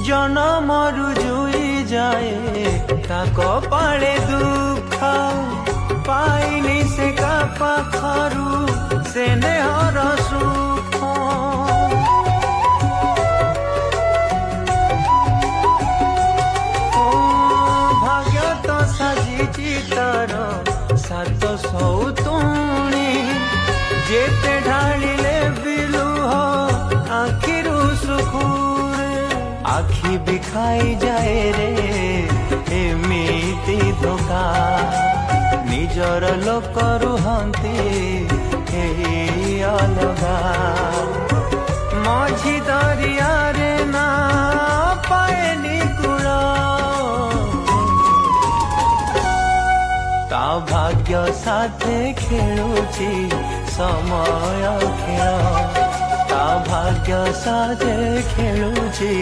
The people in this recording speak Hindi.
जनमरु जुई जाए ता कपाळे दुख पाइनी से का पाखरु से नेहर सुख भाग्य तो साजिची तार सात सौतुणी जेते ढालिले बिलुह आखिरु सुखुरे आखि भी खाई जाए रे एमिति धोखा निजर लोक रुहंती अलगा मझी दरिया रे ना पाएनी कूल ता भाग्य साथे खेलुची समय खेल ता भाग्य साथे खेलुची